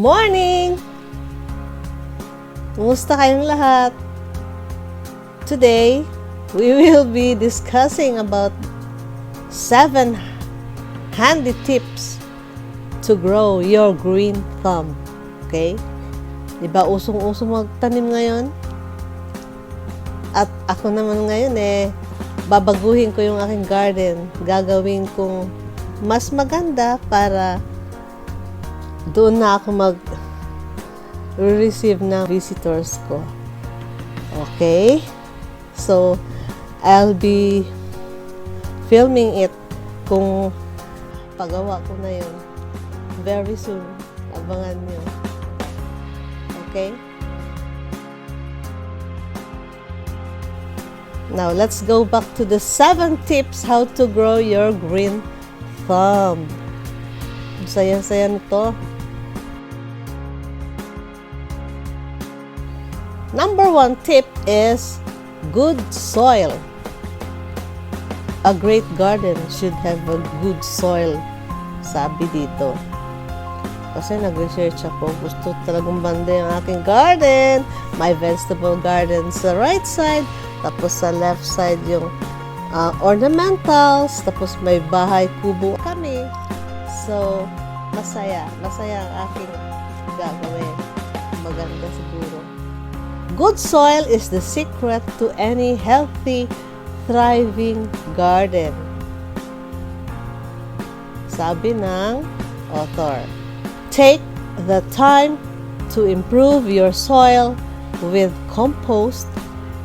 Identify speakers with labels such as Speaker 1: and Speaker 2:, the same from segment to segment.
Speaker 1: morning! Kumusta kayong lahat? Today, we will be discussing about 7 handy tips to grow your green thumb. Okay? Diba usong-usong magtanim ngayon? At ako naman ngayon babaguhin ko yung aking garden. Gagawin kong mas maganda para doon na ako receive ng visitors ko. Okay? So, I'll be filming it kung pagawa ko na yun. Very soon. Abangan nyo. Okay? Now, let's go back to the 7 tips how to grow your green thumb. Saya-saya nito. Number 1 tip is good soil. A great garden should have a good soil, sabi dito. Kasi nag-research ako, gusto talagang banda yung aking garden. My vegetable garden sa right side, tapos sa left side yung ornamentals, tapos may bahay kubo kami. So, masaya ang aking gagawin. Maganda siguro. Good soil is the secret to any healthy, thriving garden. Sabi ng author. Take the time to improve your soil with compost,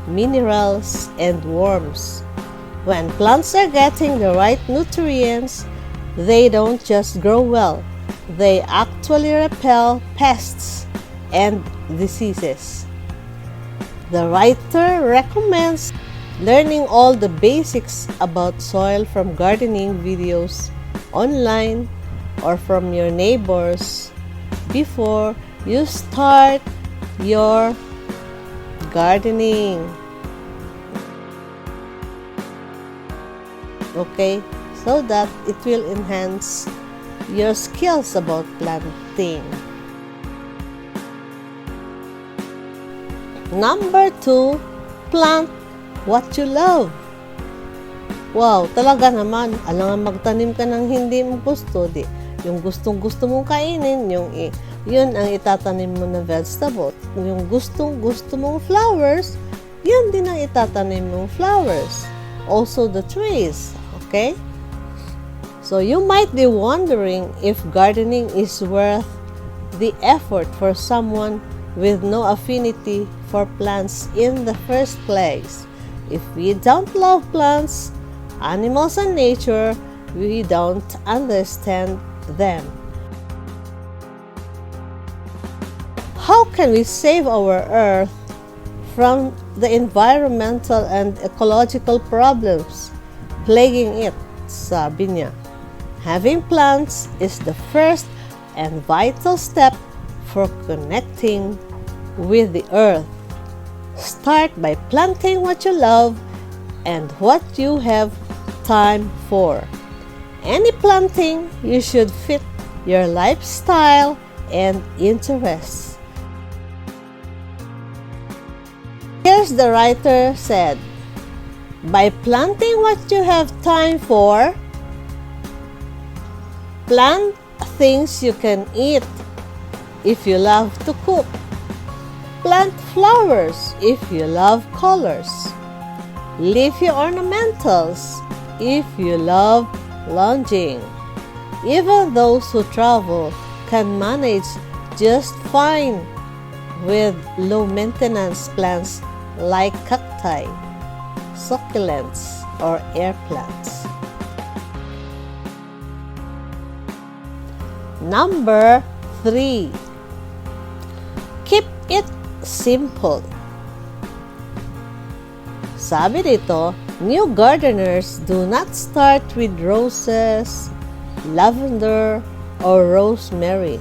Speaker 1: minerals, and worms. When plants are getting the right nutrients, they don't just grow well. They actually repel pests and diseases. The writer recommends learning all the basics about soil from gardening videos online or from your neighbors before you start your gardening. Okay, so that it will enhance your skills about planting. Number 2, plant what you love. Wow, talaga naman, alangan magtanim ka ng hindi mo gusto, di. Yung gustong-gusto mong kainin, yun ang itatanim mo na vegetable. Yung gustong-gusto mong flowers, yun din ang itatanim mong flowers. Also the trees, okay? So you might be wondering if gardening is worth the effort for someone with no affinity for plants in the first place. If we don't love plants, animals, and nature, we don't understand them. How can we save our earth from the environmental and ecological problems plaguing it? Sabi niya, having plants is the first and vital step for connecting with the earth. Start by planting what you love and what you have time for. Any planting you should fit your lifestyle and interests. Here's the writer said, by planting what you have time for, plant things you can eat if you love to cook. Plant flowers if you love colors. Leafy ornamentals if you love lounging. Even those who travel can manage just fine with low-maintenance plants like cacti, succulents, or air plants. Number 3. Keep it simple. Sabi dito, new gardeners do not start with roses, lavender, or rosemary.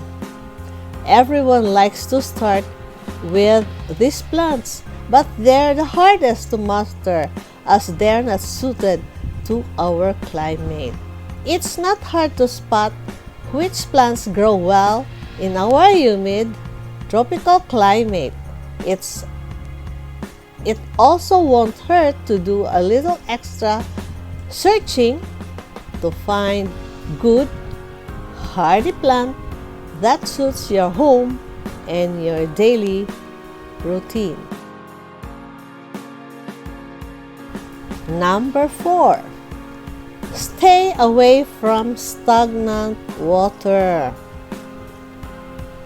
Speaker 1: Everyone likes to start with these plants, but they're the hardest to master as they're not suited to our climate. It's not hard to spot which plants grow well In our humid, tropical climate, it also won't hurt to do a little extra searching to find good, hardy plant that suits your home and your daily routine. Number 4. Stay away from stagnant water.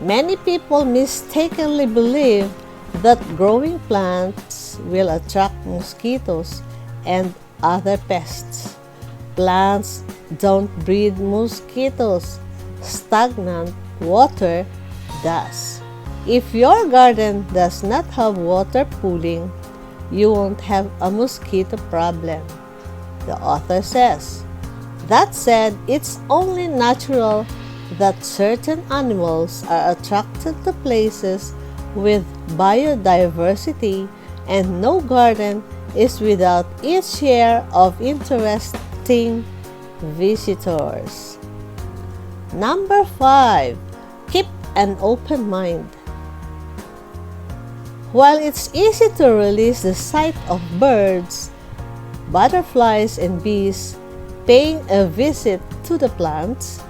Speaker 1: Many people mistakenly believe that growing plants will attract mosquitoes and other pests. Plants don't breed mosquitoes. Stagnant water does. If your garden does not have water pooling, you won't have a mosquito problem, the author says. That said, it's only natural that certain animals are attracted to places with biodiversity, and no garden is without its share of interesting visitors. Number 5. Keep an open mind. While it's easy to release the sight of birds, butterflies, and bees paying a visit to the plants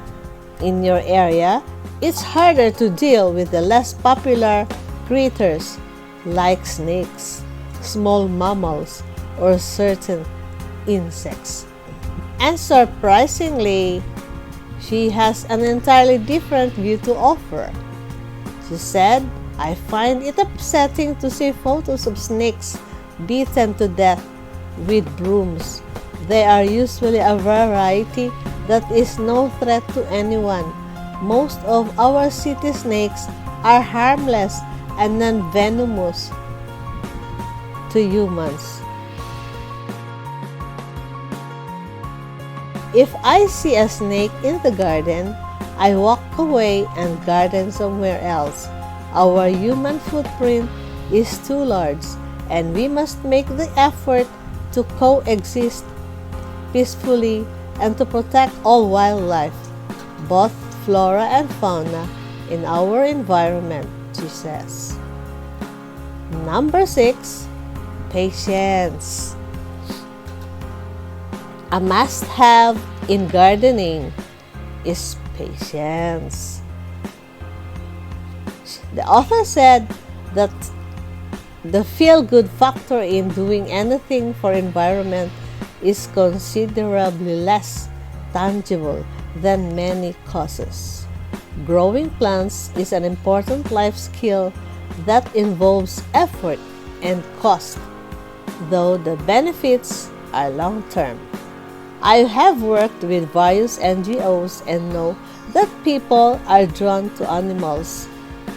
Speaker 1: in your area, it's harder to deal with the less popular critters like snakes, small mammals, or certain insects. And surprisingly, she has an entirely different view to offer. She said, I find it upsetting to see photos of snakes beaten to death with brooms. They are usually a variety that is no threat to anyone. Most of our city snakes are harmless and non-venomous to humans. If I see a snake in the garden, I walk away and garden somewhere else. Our human footprint is too large, and we must make the effort to coexist peacefully and to protect all wildlife, both flora and fauna, in our environment, she says. Number 6. Patience. A must-have in gardening is patience. The author said that the feel-good factor in doing anything for environment is considerably less tangible than many causes. Growing plants is an important life skill that involves effort and cost, though the benefits are long-term. I have worked with various NGOs and know that people are drawn to animals,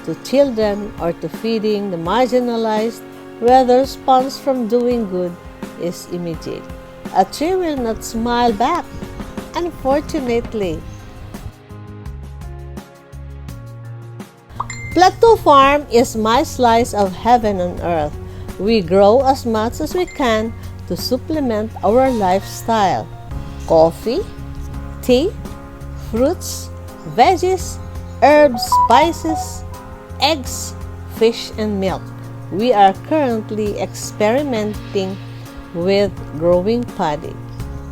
Speaker 1: to children, or to feeding the marginalized, where the response from doing good is immediate. A tree will not smile back, unfortunately. Plateau Farm is my slice of heaven on earth. We grow as much as we can to supplement our lifestyle. Coffee, tea, fruits, veggies, herbs, spices, eggs, fish, and milk. We are currently experimenting with growing paddy.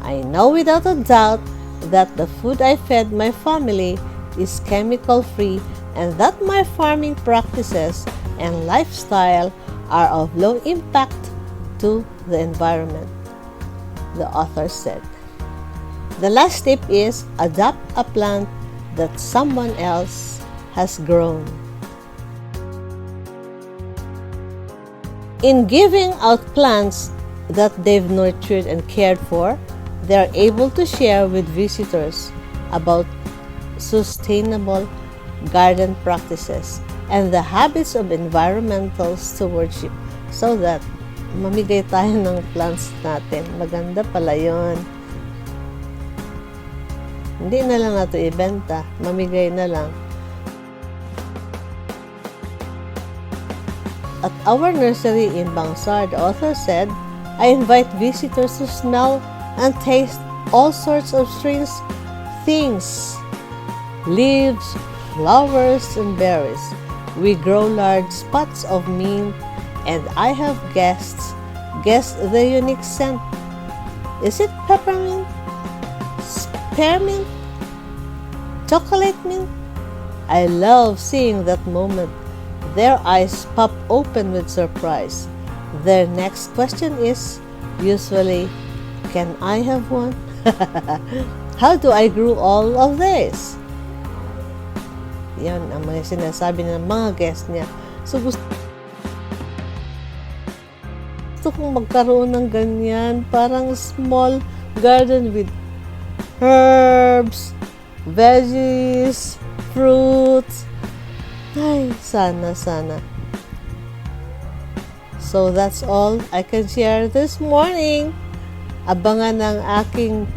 Speaker 1: I know without a doubt that the food I fed my family is chemical-free and that my farming practices and lifestyle are of low impact to the environment, the author said. The last tip is adopt a plant that someone else has grown. In giving out plants that they've nurtured and cared for, they are able to share with visitors about sustainable garden practices and the habits of environmental stewardship so that mamigay tayo ng plants natin. Maganda pala yun. Hindi na lang nato ibenta, mamigay na lang. At our nursery in Bangsar, the author said, I invite visitors to smell and taste all sorts of strange things. Leaves, flowers and berries. We grow large pots of mint, and I have guessed the unique scent. Is it peppermint? Spearmint? Chocolate mint? I love seeing that moment. Their eyes pop open with surprise. Their next question is, usually, can I have one? How do I grow all of this? Yan ang mga sinasabi ng mga guests niya. So gusto kong magkaroon ng ganyan, parang small garden with herbs, veggies, fruits. Ay, sana. So that's all I can share this morning. Abangan ng aking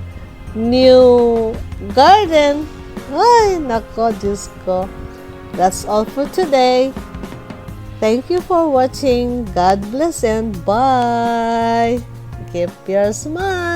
Speaker 1: new garden. Ay, nako, Diyos ko. That's all for today. Thank you for watching. God bless and bye. Keep your smile.